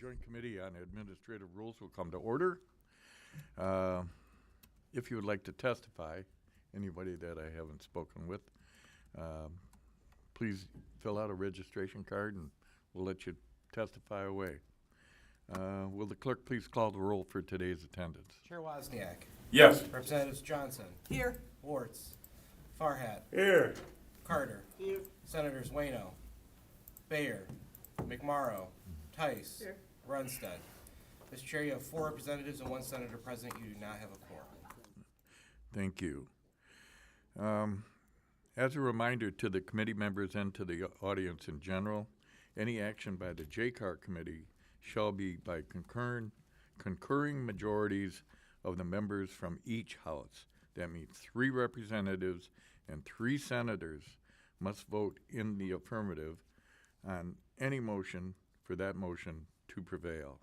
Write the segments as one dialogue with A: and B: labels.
A: Joint Committee on Administrative Rules will come to order. If you would like to testify, anybody that I haven't spoken with, please fill out a registration card and we'll let you testify away. Will the clerk please call the roll for today's attendance?
B: Chair Wozniak.
C: Yes.
B: Representatives Johnson.
D: Here.
B: Wartz. Farhat.
C: Here.
B: Carter.
D: Here.
B: Senators Waino. Bayer. McMorrow. Tice.
D: Here.
B: Runstead. Mr. Chair, you have 4 representatives and 1 senator present. You do not have a quorum.
A: Thank you. As a reminder to the committee members and to the audience in general, any action by the JCAR committee shall be by concurring majorities of the members from each house. That means 3 representatives and 3 senators must vote in the affirmative on any motion for that motion to prevail.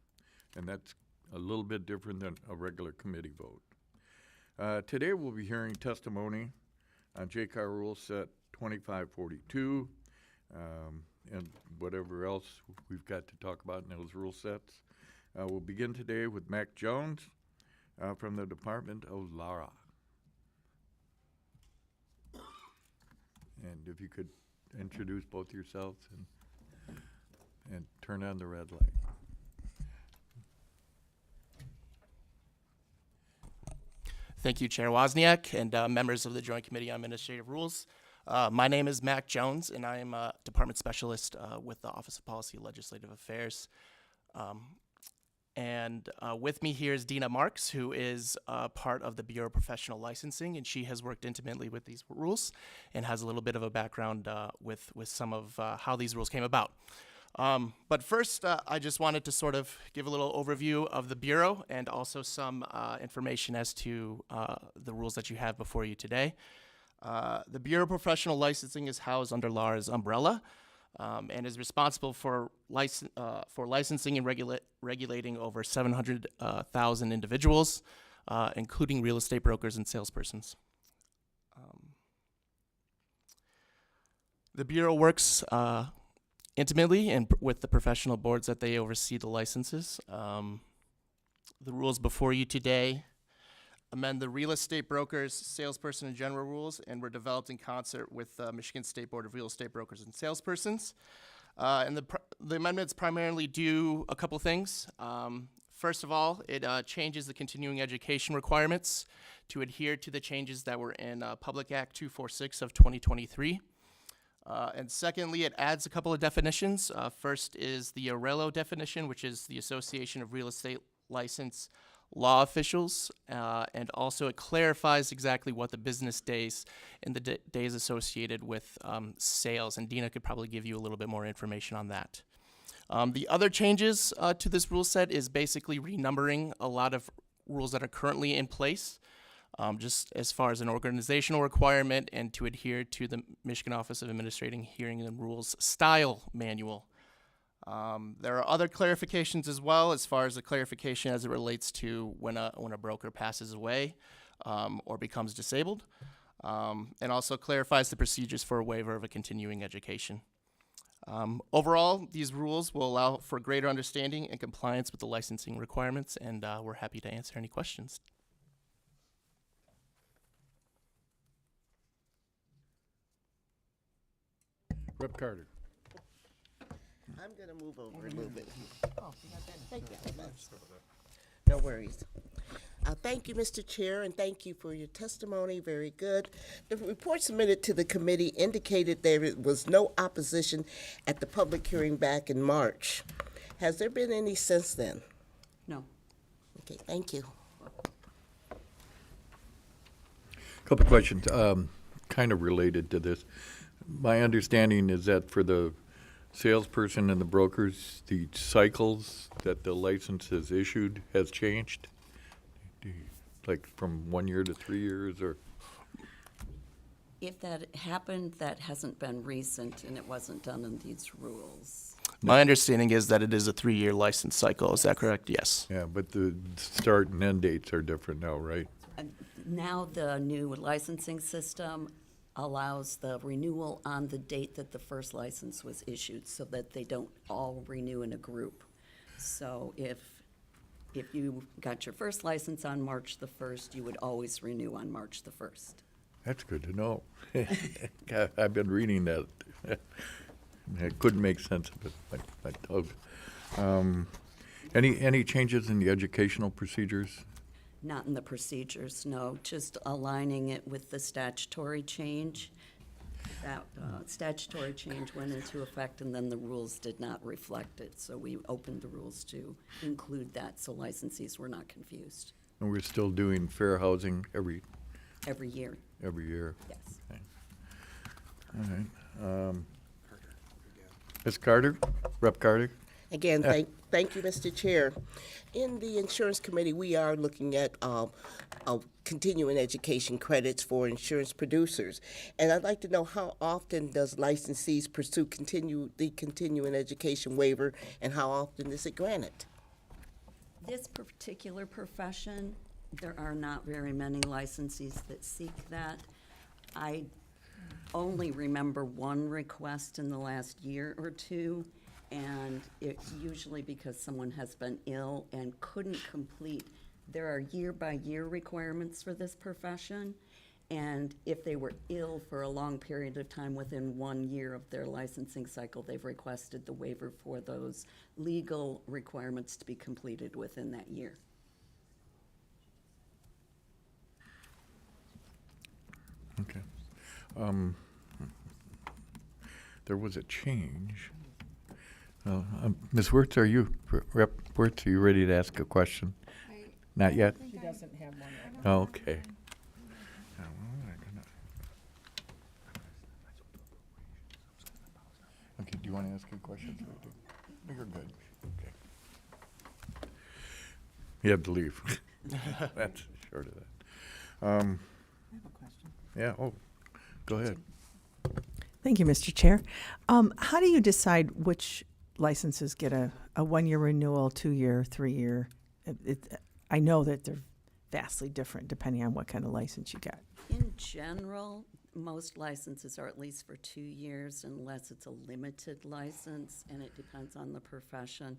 A: And that's a little bit different than a regular committee vote. Today we'll be hearing testimony on JCAR Rule Set 2542 and whatever else we've got to talk about in those rule sets. We'll begin today with Mac Jones from the Department of Lara. And if you could introduce both yourselves and turn on the red light.
D: Thank you, Chair Wozniak and members of the Joint Committee on Administrative Rules. My name is Mac Jones, and I am a Department Specialist with the Office of Policy and Legislative Affairs. With me here is Dina Marks, who is part of the Bureau of Professional Licensing, and she has worked intimately with these rules and has a little bit of a background with some of how these rules came about. But first, I just wanted to sort of give a little overview of the Bureau and also some information as to the rules that you have before you today. The Bureau of Professional Licensing is housed under LAR's umbrella and is responsible for licensing and regulating over 700,000 individuals, including real estate brokers and salespersons. The Bureau works intimately and with the professional boards that they oversee the licenses. The rules before you today amend the real estate brokers, salesperson, and general rules, and were developed in concert with the Michigan State Board of Real Estate Brokers and Salespersons. The amendments primarily do a couple things. First of all, it changes the continuing education requirements to adhere to the changes that were in Public Act 246 of 2023. And secondly, it adds a couple of definitions. First is the ARELO definition, which is the Association of Real Estate License Law Officials, and also it clarifies exactly what the business days and the days associated with sales, and Dina could probably give you a little bit more information on that. The other changes to this rule set is basically renumbering a lot of rules that are currently in place, just as far as an organizational requirement and to adhere to the Michigan Office of Administrating Hearing and Rules Style Manual. There are other clarifications as well, as far as the clarification as it relates to when a broker passes away or becomes disabled, and also clarifies the procedures for a waiver of a continuing education. Overall, these rules will allow for greater understanding and compliance with the licensing requirements, and we're happy to answer any questions.
A: Rep. Carter.
E: I'm going to move over a little bit.
D: Oh,
E: Thank you. No worries. Thank you, Mr. Chair, and thank you for your testimony. Very good. The report submitted to the committee indicated there was no opposition at the public hearing back in March. Has there been any since then?
F: No.
E: Okay, thank you.
A: Couple questions, kind of related to this. My understanding is that for the salesperson and the brokers, the cycles that the license is issued has changed? Like from 1 year to 3 years, or?
F: If that happened, that hasn't been recent, and it wasn't done in these rules.
D: My understanding is that it is a 3-year license cycle. Is that correct? Yes.
A: Yeah, but the start and end dates are different now, right?
F: Now the new licensing system allows the renewal on the date that the first license was issued, so that they don't all renew in a group. So if you got your first license on March the 1st, you would always renew on March the 1st.
A: That's good to know. I've been reading that. I couldn't make sense of it, like Doug. Any changes in the educational procedures?
F: Not in the procedures, no, just aligning it with the statutory change. That statutory change went into effect, and then the rules did not reflect it. So we opened the rules to include that, so licensees were not confused.
A: And we're still doing fair housing every
F: Year,
A: year?
F: yes.
A: Okay. All right. Ms. Carter, Rep. Carter?
E: Again, thank you, Mr. Chair. In the Insurance Committee, we are looking at continuing education credits for insurance producers. And I'd like to know, how often does licensees pursue the continuing education waiver, and how often is it granted?
F: This particular profession, there are not very many licensees that seek that. I only remember one request in the last year or two, and it's usually because someone has been ill and couldn't complete. There are year-by-year requirements for this profession, and if they were ill for a long period of time within 1 year of their licensing cycle, they've requested the waiver for those legal requirements to be completed within that year.
A: Okay. There was a change. Ms. Wirtz, Rep. Wirtz, are you ready to ask a question? Not yet?
C: She doesn't have one right
A: Oh, okay. Okay, do you want to ask a question? No, you're good. Okay. You had to leave. That's short of that.
C: I have a question.
A: Yeah, go ahead.
C: Thank you, Mr. Chair. How do you decide which licenses get a 1-year renewal, 2-year, 3-year? I know that they're vastly different depending on what kind of license you get.
F: In general, most licenses are at least for 2 years unless it's a limited license, and it depends on the profession.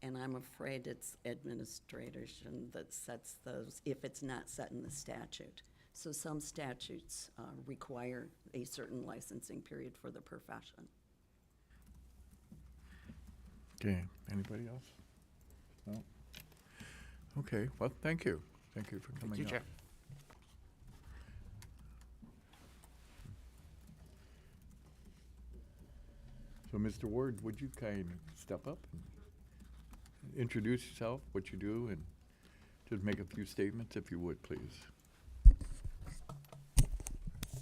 F: And I'm afraid it's administration that sets those, if it's not set in the statute. So some statutes require a certain licensing period for the profession.
A: Okay, anybody else? No? Okay, well, thank you. Thank you for coming up.
D: Thank you, Chair.
A: So, Mr. Ward, would you kind of step up and introduce yourself, what you do, and just make a few statements, if you would, please?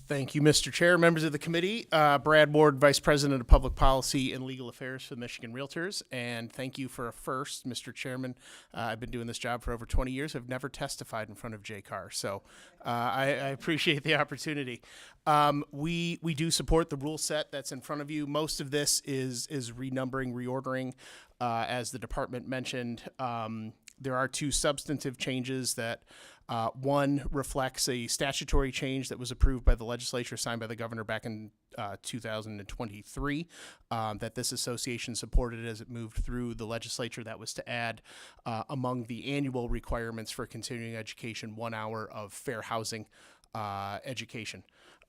G: Thank you, Mr. Chair, members of the committee. Brad Ward, Vice President of Public Policy and Legal Affairs for the Michigan Realtors. And thank you for a first, Mr. Chairman. I've been doing this job for over 20 years. I've never testified in front of JCAR, so I appreciate the opportunity. We do support the rule set that's in front of you. Most of this is renumbering, reordering, as the department mentioned. There are 2 substantive changes that one reflects a statutory change that was approved by the legislature, signed by the governor back in 2023, that this association supported as it moved through the legislature. That was to add among the annual requirements for continuing education 1 hour of fair housing education.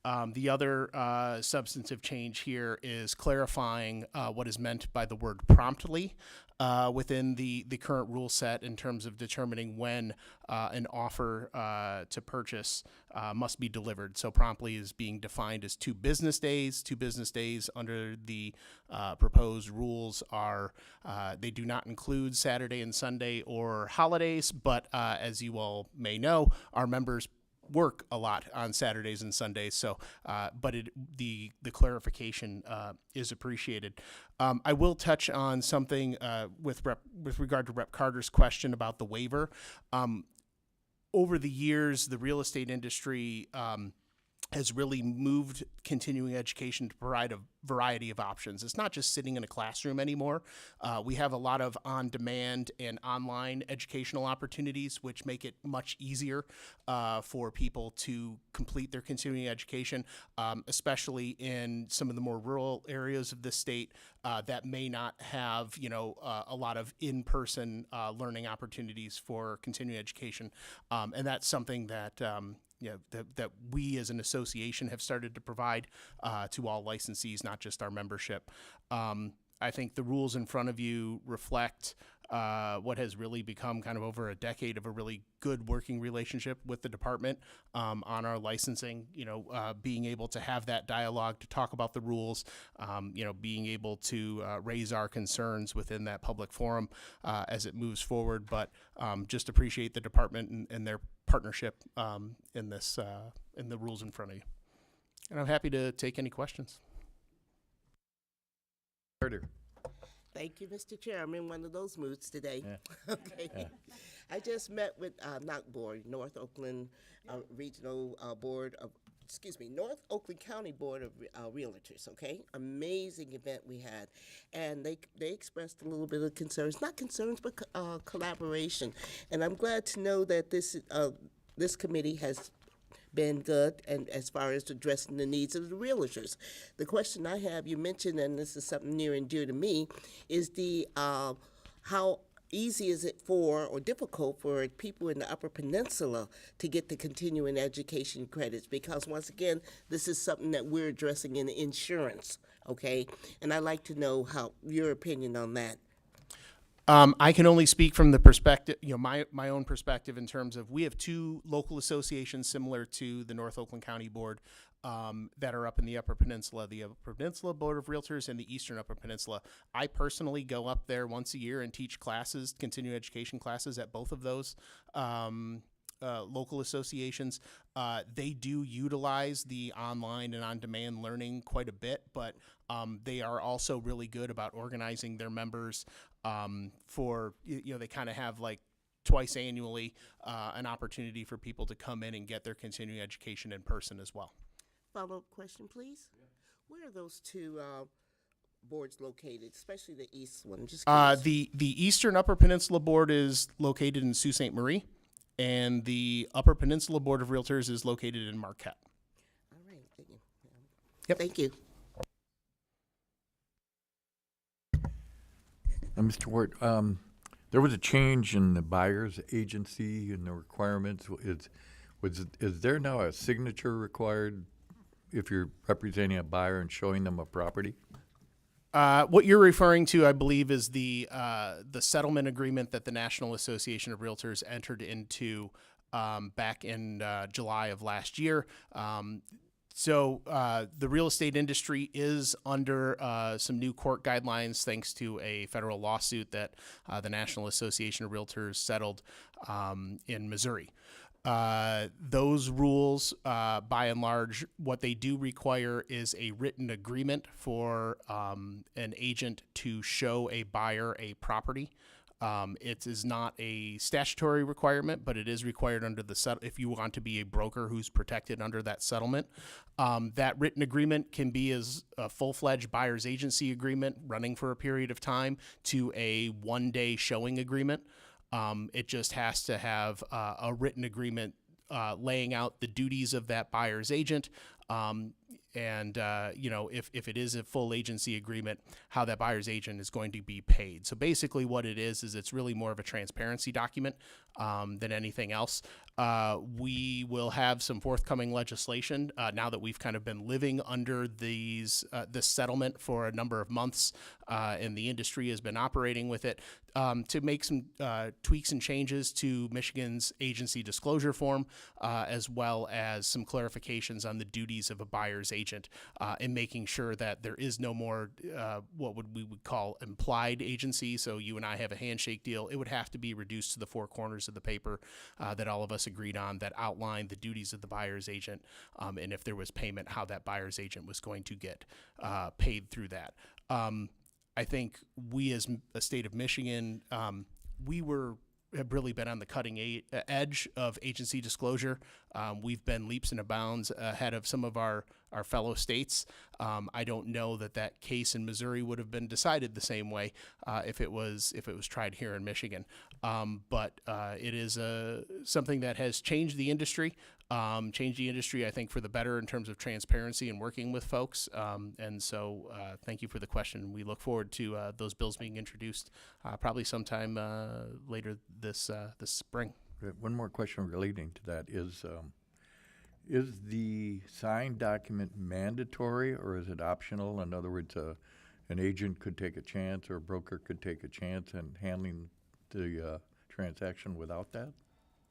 G: The other substantive change here is clarifying what is meant by the word promptly within the current rule set in terms of determining when an offer to purchase must be delivered. So promptly is being defined as 2 business days. 2 business days under the proposed rules are, they do not include Saturday and Sunday or holidays, but as you all may know, our members work a lot on Saturdays and Sundays, so but the clarification is appreciated. I will touch on something with regard to Rep. Carter's question about the waiver. Over the years, the real estate industry has really moved continuing education to provide a variety of options. It's not just sitting in a classroom anymore. We have a lot of on-demand and online educational opportunities, which make it much easier for people to complete their continuing education, especially in some of the more rural areas of the state that may not have, a lot of in-person learning opportunities for continuing education. And that's something that that we as an association have started to provide to all licensees, not just our membership. I think the rules in front of you reflect what has really become kind of over a decade of a really good working relationship with the department on our licensing, being able to have that dialogue to talk about the rules, being able to raise our concerns within that public forum as it moves forward. But just appreciate the department and their partnership in this, in the rules in front of you. And I'm happy to take any questions.
A: Carter.
E: Thank you, Mr. Chair. I'm in one of those moods today.
A: Yeah.
E: Okay. I just met with NOC North Oakland Regional Board of, North Oakland County Board of Realtors, okay? Amazing event we had. And they expressed a little bit of concerns, not concerns, but collaboration. And I'm glad to know that this committee has been good and as far as addressing the needs of the realtors. The question I have, you mentioned, and this is something near and dear to me, is the how easy is it for or difficult for people in the Upper Peninsula to get the continuing education credits? Because once again, this is something that we're addressing in insurance, okay? And I'd like to know how your opinion on that.
G: I can only speak from the perspective, my own perspective in terms of we have two local associations similar to the North Oakland County Board that are up in the Upper Peninsula, the Upper Peninsula Board of Realtors and the Eastern Upper Peninsula. I personally go up there once a year and teach classes, continuing education classes at both of those local associations. They do utilize the online and on-demand learning quite a bit, but they are also really good about organizing their members for, they kind of have like twice annually an opportunity for people to come in and get their continuing education in person as well.
E: Follow-up question, please? Yeah. Where are those two boards located, especially the east one? Just curious.
G: The Eastern Upper Peninsula Board is located in Sault Ste. Marie, and the Upper Peninsula Board of Realtors is located in Marquette.
E: All right, thank you.
G: Yep.
E: Thank you.
A: Mr. Ward, there was a change in the buyer's agency and the requirements. Is there now a signature required if you're representing a buyer and showing them a property?
G: What you're referring to, I believe, is the settlement agreement that the National Association of Realtors entered into back in July of last year. So the real estate industry is under some new court guidelines thanks to a federal lawsuit that the National Association of Realtors settled in Missouri. Those rules, by and large, what they do require is a written agreement for an agent to show a buyer a property. It is not a statutory requirement, but it is required under the if you want to be a broker who's protected under that settlement. That written agreement can be as a full-fledged buyer's agency agreement running for a period of time to a one-day showing agreement. It just has to have a written agreement laying out the duties of that buyer's agent. And if it is a full agency agreement, how that buyer's agent is going to be paid. So basically what it is it's really more of a transparency document than anything else. We will have some forthcoming legislation now that we've kind of been living under this settlement for a number of months and the industry has been operating with it to make some tweaks and changes to Michigan's agency disclosure form as well as some clarifications on the duties of a buyer's agent in making sure that there is no more what we would call implied agency. So you and I have a handshake deal. It would have to be reduced to the four corners of the paper that all of us agreed on that outlined the duties of the buyer's agent and if there was payment, how that buyer's agent was going to get paid through that. I think we as a state of Michigan, we were have really been on the cutting edge of agency disclosure. We've been leaps and bounds ahead of some of our fellow states. I don't know that case in Missouri would have been decided the same way if it was tried here in Michigan. But it is something that has changed the industry. I think, for the better in terms of transparency and working with folks. And so thank you for the question. We look forward to those bills being introduced probably sometime later this spring.
A: One more question relating to that is the signed document mandatory or is it optional? In other words, an agent could take a chance or a broker could take a chance in handling the transaction without that?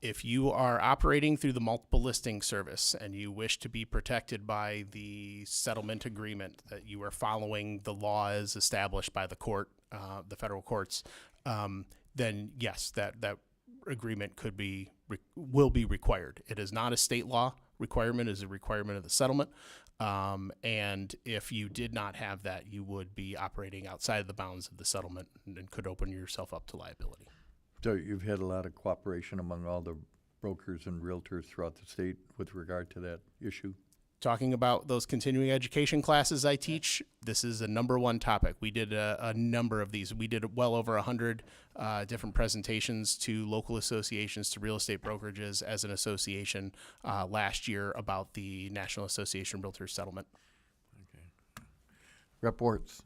G: If you are operating through the multiple listing service and you wish to be protected by the settlement agreement, that you are following the law as established by the court, the federal courts, then yes, that agreement will be required. It is not a state law requirement; it is a requirement of the settlement. And if you did not have that, you would be operating outside of the bounds of the settlement and could open yourself up to liability.
A: So you've had a lot of cooperation among all the brokers and realtors throughout the state with regard to that issue?
G: Talking about those continuing education classes I teach, this is a number one topic. We did a number of these. We did well over 100 different presentations to local associations, to real estate brokerages as an association last year about the National Association of Realtors settlement.
A: Okay. Reports.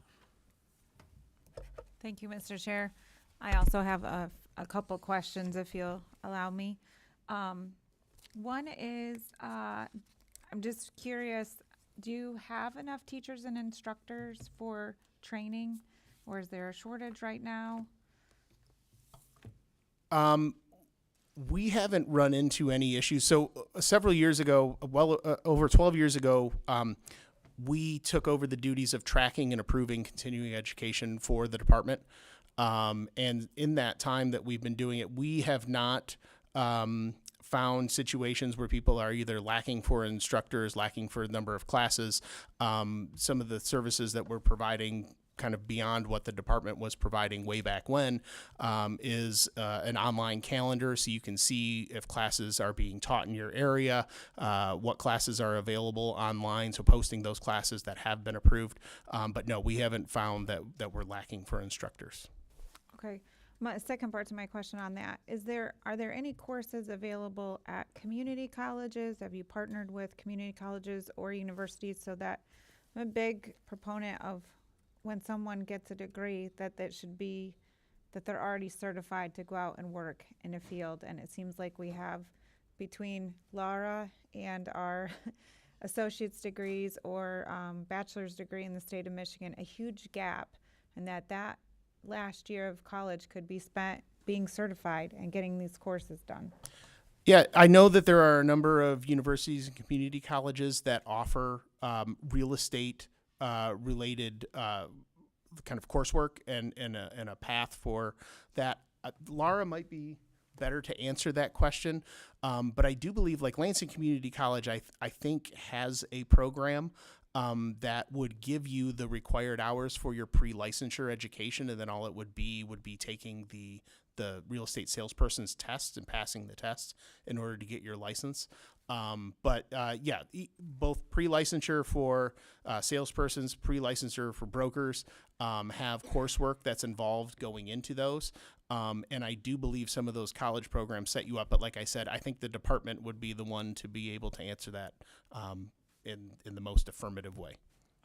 H: Thank you, Mr. Chair. I also have a couple questions, if you'll allow me. One is, I'm just curious, do you have enough teachers and instructors for training, or is there a shortage right now?
G: We haven't run into any issues. So several years ago, over 12 years ago, we took over the duties of tracking and approving continuing education for the department. And in that time that we've been doing it, we have not found situations where people are either lacking for instructors, lacking for a number of classes. Some of the services that we're providing kind of beyond what the department was providing way back when is an online calendar, so you can see if classes are being taught in your area, what classes are available online, so posting those classes that have been approved. But no, we haven't found that we're lacking for instructors.
H: Okay. My second part to my question on that, are there any courses available at community colleges? Have you partnered with community colleges or universities so that I'm a big proponent of when someone gets a degree that they're already certified to go out and work in a field. And it seems like we have between Laura and our associate's degrees or bachelor's degree in the state of Michigan, a huge gap, and that last year of college could be spent being certified and getting these courses done.
G: Yeah, I know that there are a number of universities and community colleges that offer real estate related kind of coursework and a path for that. Laura might be better to answer that question, but I do believe like Lansing Community College, I think has a program that would give you the required hours for your pre-licensure education, and then all it would be taking the real estate salesperson's test and passing the test in order to get your license. But both pre-licensure for salespersons, pre-licensure for brokers have coursework that's involved going into those. And I do believe some of those college programs set you up. But like I said, I think the department would be the one to be able to answer that in the most affirmative way.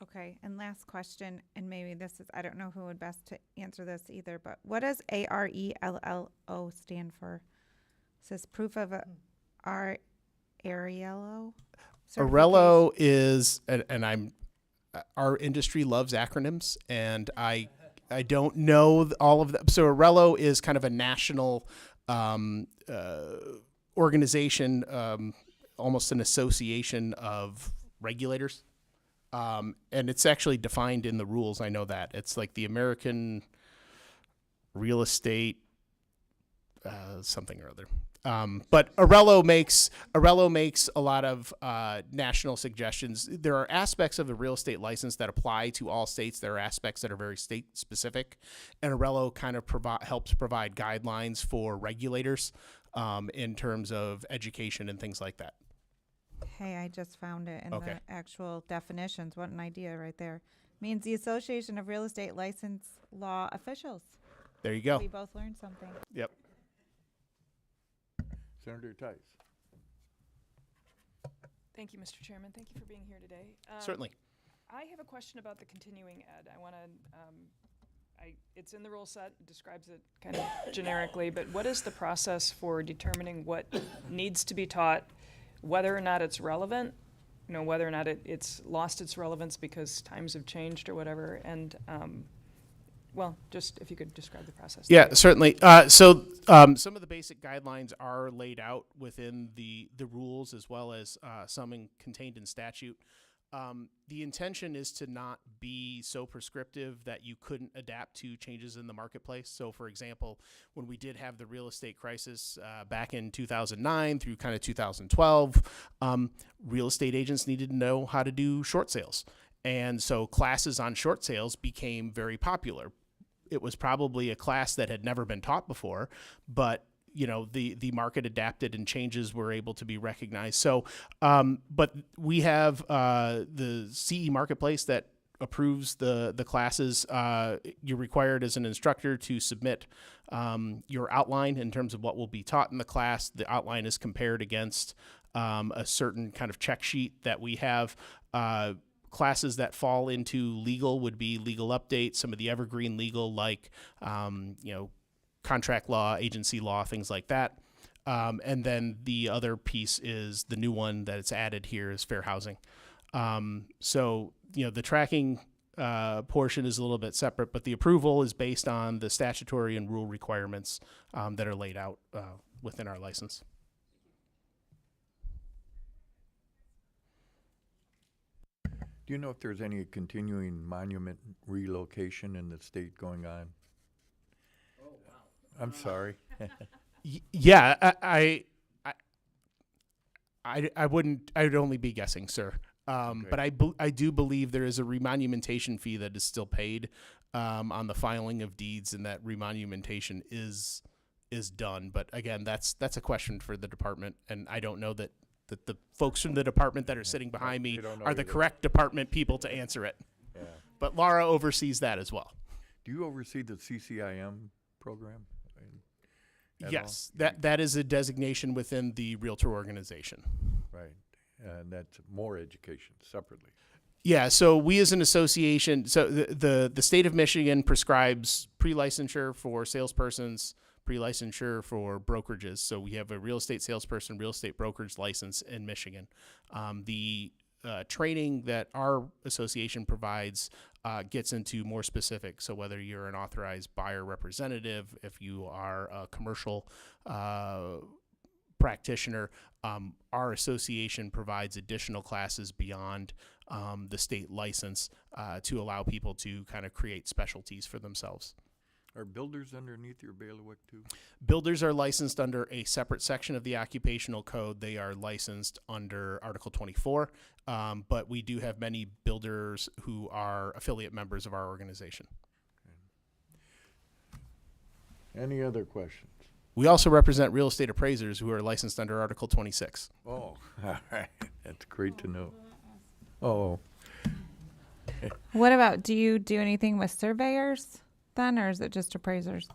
H: Okay, and last question, and maybe I don't know who would best to answer this either, but what does ARELLO stand for? It says proof of ARELLO?
G: ARELLO is, and our industry loves acronyms, and I don't know all of them. So ARELLO is kind of a national organization, almost an association of regulators. And it's actually defined in the rules. I know that. It's like the American Real Estate something or other. But Arello makes a lot of national suggestions. There are aspects of the real estate license that apply to all states. There are aspects that are very state specific, and Arello kind of helps provide guidelines for regulators in terms of education and things like that.
H: Hey, I just found it in
G: Okay.
H: the actual definitions. What an idea right there. Means the Association of Real Estate License Law Officials.
G: There you go.
H: We both learned something.
G: Yep.
A: Senator Tice.
I: Thank you, Mr. Chairman. Thank you for being here today.
G: Certainly.
I: I have a question about the continuing ed. I want to, it's in the rule set, it describes it kind of generically, but what is the process for determining what needs to be taught, whether or not it's relevant, whether or not it's lost its relevance because times have changed or whatever, and, well, just if you could describe the process.
G: Yeah, certainly. So some of the basic guidelines are laid out within the rules as well as some contained in statute. The intention is to not be so prescriptive that you couldn't adapt to changes in the marketplace. So, for example, when we did have the real estate crisis back in 2009 through kind of 2012, real estate agents needed to know how to do short sales. And so classes on short sales became very popular. It was probably a class that had never been taught before, but the market adapted and changes were able to be recognized. So, but we have the CE marketplace that approves the classes. You're required as an instructor to submit your outline in terms of what will be taught in the class. The outline is compared against a certain kind of check sheet that we have. Classes that fall into legal would be legal updates, some of the evergreen legal like, contract law, agency law, things like that. And then the other piece is the new one that it's added here is fair housing. So, the tracking portion is a little bit separate, but the approval is based on the statutory and rule requirements that are laid out within our license.
A: Do you know if there's any continuing monument relocation in the state going on? Oh, wow. I'm sorry.
G: Yeah, I wouldn't. I would only be guessing, sir.
A: Okay.
G: But I do believe there is a remonumentation fee that is still paid on the filing of deeds, and that remonumentation is done. But again, that's a question for the department, and I don't know that the folks from the department that are sitting behind me are the correct department people to answer it.
A: Yeah.
G: But Laura oversees that as well.
A: Do you oversee the CCIM program? At
G: Yes,
A: all?
G: that is a designation within the Realtor organization.
A: Right. And that's more education separately.
G: Yeah, so we as an association, so the state of Michigan prescribes pre-licensure for salespersons, pre-licensure for brokerages. So we have a real estate salesperson, real estate brokerage license in Michigan. The training that our association provides gets into more specific. So whether you're an authorized buyer representative, if you are a commercial practitioner, our association provides additional classes beyond the state license to allow people to kind of create specialties for themselves.
A: Are builders underneath your bailiwick too?
G: Builders are licensed under a separate section of the occupational code. They are licensed under Article 24, but we do have many builders who are affiliate members of our organization.
A: Any other questions?
G: We also represent real estate appraisers who are licensed under Article 26.
A: Oh, all right. That's great to know. Oh,
H: What about, do you do anything with surveyors then, or is it just appraisers?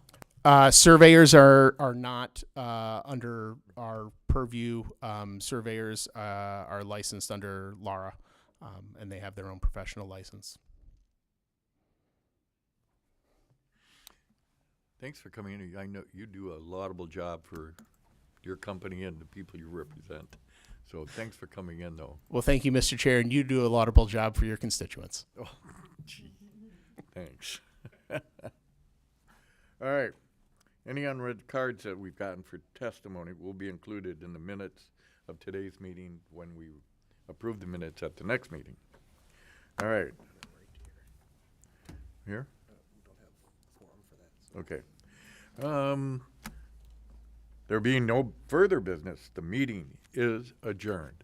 G: Surveyors are not under our purview. Surveyors are licensed under LARA, and they have their own professional license.
A: thanks for coming in. I know you do a laudable job for your company and the people you represent. So thanks for coming in, though.
G: Well, thank you, Mr. Chair, and you do a laudable job for your constituents.
A: Oh, gee. Thanks. All right. Any unread cards that we've gotten for testimony will be included in the minutes of today's meeting when we approve the minutes at the next meeting. All right. Here? Okay. There being no further business, the meeting is adjourned.